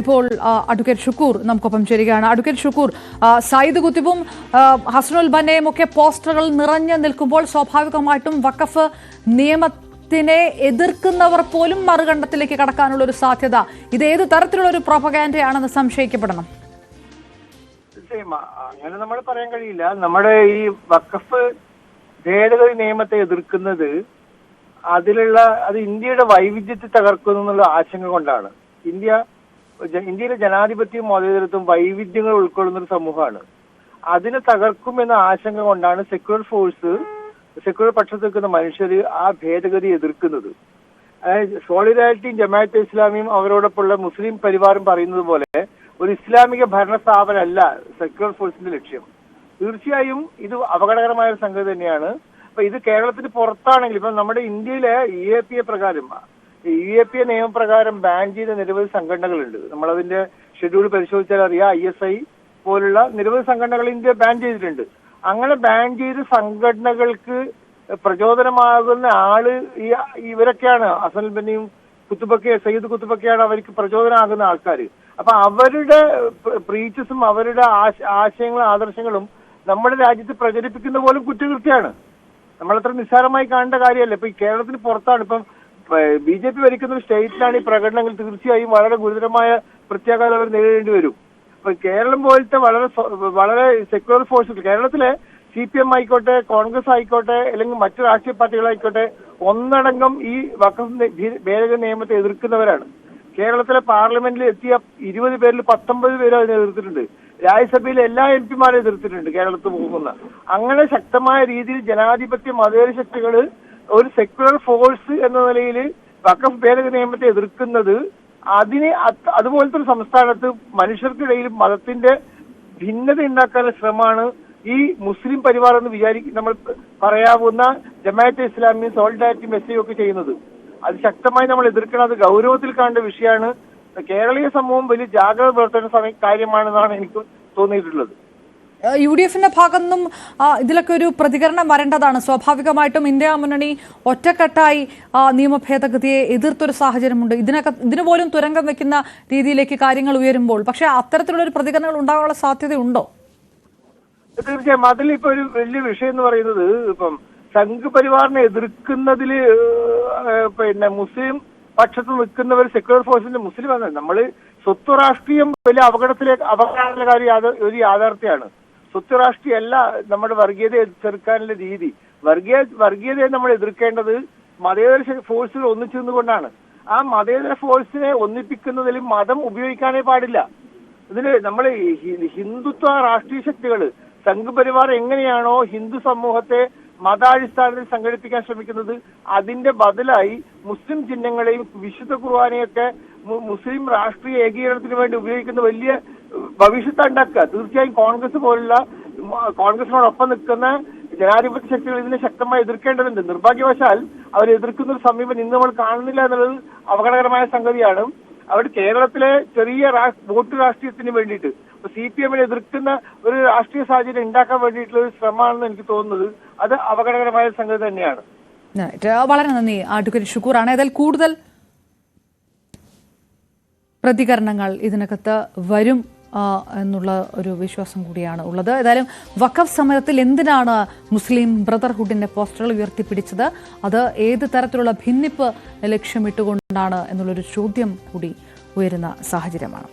ഇപ്പോൾ അഡ്വക്കേറ്റ് ഷുക്കൂർ നമുക്കൊപ്പം ചേരുകയാണ്. അഡ്വക്കേറ്റ് ഷുക്കൂർ, സയ്യിദ് കുത്തുബും ഹസനുൽ ബന്നയും ഒക്കെ പോസ്റ്ററുകൾ നിറഞ്ഞു നിൽക്കുമ്പോൾ സ്വാഭാവികമായിട്ടും വഖഫ് നിയമത്തിനെ എതിർക്കുന്നവർ പോലും മറുകണ്ഠത്തിലേക്ക് കടക്കാനുള്ള ഒരു സാധ്യത, ഇത് ഏത് തരത്തിലുള്ള ഒരു പ്രൊപ്പഗാൻഡയാണെന്ന് സംശയിക്കപ്പെടണം? അങ്ങനെ നമ്മൾ പറയാൻ കഴിയില്ല. നമ്മുടെ ഈ വഖഫ് ഭേദഗതി നിയമത്തെ എതിർക്കുന്നത് അത് ഇന്ത്യയുടെ വൈവിധ്യത്തെ തകർക്കുന്നു എന്നുള്ള ആശങ്ക കൊണ്ടാണ്. ഇന്ത്യയിലെ ജനാധിപത്യവും മതേതരത്വവും വൈവിധ്യങ്ങൾ ഉൾക്കൊള്ളുന്ന ഒരു സമൂഹമാണ്. അതിനെ തകർക്കുമെന്ന ആശങ്ക കൊണ്ടാണ് സെക്യുലർ പക്ഷത്ത് നിൽക്കുന്ന മനുഷ്യർ ആ ഭേദഗതി എതിർക്കുന്നത്. അതായത് സോളിഡാരിറ്റിയും ജമാഅത്തെ ഇസ്ലാമിയും അവരോടൊപ്പമുള്ള മുസ്ലിം പരിവാറും പറയുന്നത് പോലെ ഒരു ഇസ്ലാമിക ഭരണ സ്ഥാപനമല്ല സെക്യുലർ ഫോഴ്സിന്റെ ലക്ഷ്യം. തീർച്ചയായും ഇത് അപകടകരമായ ഒരു സംഗതി തന്നെയാണ്. അപ്പൊ ഇത് കേരളത്തിന് പുറത്താണെങ്കിൽ ഇപ്പൊ നമ്മുടെ ഇന്ത്യയിലെ UAPA നിയമപ്രകാരം ബാൻ ചെയ്ത നിരവധി സംഘടനകളുണ്ട്. നമ്മളതിന്റെ ഷെഡ്യൂൾ പരിശോധിച്ചാൽ അറിയാം, ISI പോലുള്ള നിരവധി സംഘടനകൾ ഇന്ത്യ ബാൻ ചെയ്തിട്ടുണ്ട്. അങ്ങനെ ബാൻ ചെയ്ത സംഘടനകൾക്ക് പ്രചോദനമാകുന്ന ആള് ഇവരൊക്കെയാണ്. ഹസനുൽ ബന്നയും സയ്യിദ് കുത്തുബൊക്കെയാണ് അവർക്ക് പ്രചോദനമാകുന്ന ആൾക്കാർ. അപ്പൊ അവരുടെ പ്രീച്ചസും അവരുടെ ആശയങ്ങളും ആദർശങ്ങളും നമ്മുടെ രാജ്യത്ത് പ്രചരിപ്പിക്കുന്ന പോലും കുറ്റകൃത്യമാണ്. നമ്മളത്ര നിസ്സാരമായി കാണേണ്ട കാര്യമല്ല. ഇപ്പൊ ഈ കേരളത്തിന് പുറത്താണ്, ഇപ്പം BJP ഭരിക്കുന്ന ഒരു സ്റ്റേറ്റിലാണ് ഈ പ്രകടനങ്ങൾ തീർച്ചയായും വളരെ ഗുരുതരമായ പ്രത്യാഘാതം അവർ നേരിടേണ്ടി വരും. ഇപ്പൊ കേരളം പോലത്തെ വളരെ സെക്യുലർ ഫോഴ്സുകൾ, കേരളത്തിലെ CPM ആയിക്കോട്ടെ, കോൺഗ്രസ് ആയിക്കോട്ടെ, അല്ലെങ്കിൽ മറ്റു രാഷ്ട്രീയ പാർട്ടികളായിക്കോട്ടെ, ഒന്നടങ്കം ഈ വഖഫ് ഭേദഗതി നിയമത്തെ എതിർക്കുന്നവരാണ്. കേരളത്തിലെ പാർലമെന്റിൽ എത്തിയ 20 പേരിൽ 19 പേര് അതിനെ എതിർത്തിട്ടുണ്ട്. രാജ്യസഭയിലെ എല്ലാ MP മാരെ എതിർത്തിട്ടുണ്ട് കേരളത്തിൽ പോകുന്ന. അങ്ങനെ ശക്തമായ രീതിയിൽ ജനാധിപത്യ മതേതര ശക്തികൾ ഒരു സെക്യുലർ ഫോഴ്സ് എന്ന നിലയിൽ വഖഫ് ഭേദഗതി നിയമത്തെ എതിർക്കുന്നത് അതുപോലത്തെ ഒരു സംസ്ഥാനത്ത് മനുഷ്യർക്കിടയിൽ മതത്തിന്റെ ഭിന്നത ഉണ്ടാക്കാനുള്ള ശ്രമമാണ് ഈ മുസ്ലിം പരിവാർ എന്ന് നമ്മൾ പറയാവുന്ന ജമാഅത്തെ ഇസ്ലാമിയും സോളിഡാരിറ്റിയും SI ഒക്കെ ചെയ്യുന്നത്. അത് ശക്തമായി നമ്മൾ എതിർക്കണം. അത് ഗൗരവത്തിൽ കാണേണ്ട വിഷയമാണ്. കേരളീയ സമൂഹം വലിയ ജാഗ്രത പുലർത്തേണ്ട കാര്യമാണെന്നാണ് എനിക്ക് തോന്നിയിട്ടുള്ളത്. UDFന്റെ ഭാഗത്തു നിന്നും ഇതിലൊക്കെ ഒരു പ്രതികരണം വരേണ്ടതാണ്. സ്വാഭാവികമായിട്ടും ഇന്ത്യ മുന്നണി ഒറ്റക്കെട്ടായി നിയമ ഭേദഗതിയെ എതിർത്തൊരു സാഹചര്യമുണ്ട്. ഇതിന് പോലും തുരങ്കം വെക്കുന്ന രീതിയിലേക്ക് കാര്യങ്ങൾ ഉയരുമ്പോൾ പക്ഷെ അത്തരത്തിലുള്ള ഒരു പ്രതികരണങ്ങൾ ഉണ്ടാകാനുള്ള സാധ്യതയുണ്ടോ? തീർച്ചയായും അതിലിപ്പോ ഒരു വലിയ വിഷയം എന്ന് പറയുന്നത്, ഇപ്പം സംഘ് പരിവാറിനെ എതിർക്കുന്നതില് മുസ്ലിം പക്ഷത്ത് നിൽക്കുന്നവർ സെക്യുലർ ഫോഴ്സിന്റെ മുസ്ലിം ആണ്. നമ്മള് സ്വത്ത് രാഷ്ട്രീയം വലിയ അപകടകാരി ഒരു യാഥാർത്ഥ്യമാണ്. സ്വത്ത് രാഷ്ട്രീയമല്ല നമ്മുടെ വർഗീയതയെ ചെറുക്കാനുള്ള രീതി. വർഗീയതയെ നമ്മൾ എതിർക്കേണ്ടത് മതേതര ഫോഴ്സിൽ ഒന്നിച്ചു നിന്നുകൊണ്ടാണ്. ആ മതേതര ഫോഴ്സിനെ ഒന്നിപ്പിക്കുന്നതിൽ മതം ഉപയോഗിക്കാനേ പാടില്ല. ഇതിന് നമ്മൾ ഹിന്ദുത്വ രാഷ്ട്രീയ ശക്തികള് സംഘ് പരിവാർ എങ്ങനെയാണോ ഹിന്ദു സമൂഹത്തെ മതാടിസ്ഥാനത്തിൽ സംഘടിപ്പിക്കാൻ ശ്രമിക്കുന്നത്, അതിന്റെ ബദലായി മുസ്ലിം ചിഹ്നങ്ങളെയും വിശുദ്ധ ഖുർആനെയൊക്കെ മുസ്ലിം രാഷ്ട്രീയ ഏകീകരണത്തിന് വേണ്ടി ഉപയോഗിക്കുന്ന വലിയ ഭവിഷ്യത്ത് ഉണ്ടാക്കുക. തീർച്ചയായും കോൺഗ്രസിനോടൊപ്പം നിൽക്കുന്ന ജനാധിപത്യ ശക്തികൾ ഇതിനെ ശക്തമായി എതിർക്കേണ്ടതുണ്ട്. നിർഭാഗ്യവശാൽ അവർ എതിർക്കുന്ന ഒരു സമീപനം ഇന്ന് നമ്മൾ കാണുന്നില്ല എന്നുള്ളത് അപകടകരമായ സംഗതിയാണ്. അവർ കേരളത്തിലെ ചെറിയ വോട്ട് രാഷ്ട്രീയത്തിന് വേണ്ടിയിട്ട് CPM-നെ എതിർക്കുന്ന ഒരു രാഷ്ട്രീയ സാഹചര്യം ഉണ്ടാക്കാൻ വേണ്ടിയിട്ടുള്ള ഒരു ശ്രമമാണെന്ന് എനിക്ക് തോന്നുന്നത്. അത് അപകടകരമായ സംഗതി തന്നെയാണ്. വളരെ നന്ദി അഡ്വക്കേറ്റ് ഷുക്കൂറാണ്. ഏതായാലും കൂടുതൽ പ്രതികരണങ്ങൾ ഇതിനകത്ത് വരും എന്നുള്ള ഒരു വിശ്വാസം കൂടിയാണ് ഉള്ളത്. ഏതായാലും വഖഫ് സമരത്തിൽ എന്തിനാണ് മുസ്ലിം ബ്രദർഹുഡിന്റെ പോസ്റ്ററുകൾ ഉയർത്തിപ്പിടിച്ചത്, അത് ഏത് തരത്തിലുള്ള ഭിന്നിപ്പ് ലക്ഷ്യമിട്ടുകൊണ്ടാണ് എന്നുള്ളൊരു ചോദ്യം കൂടി ഉയരുന്ന സാഹചര്യമാണ്.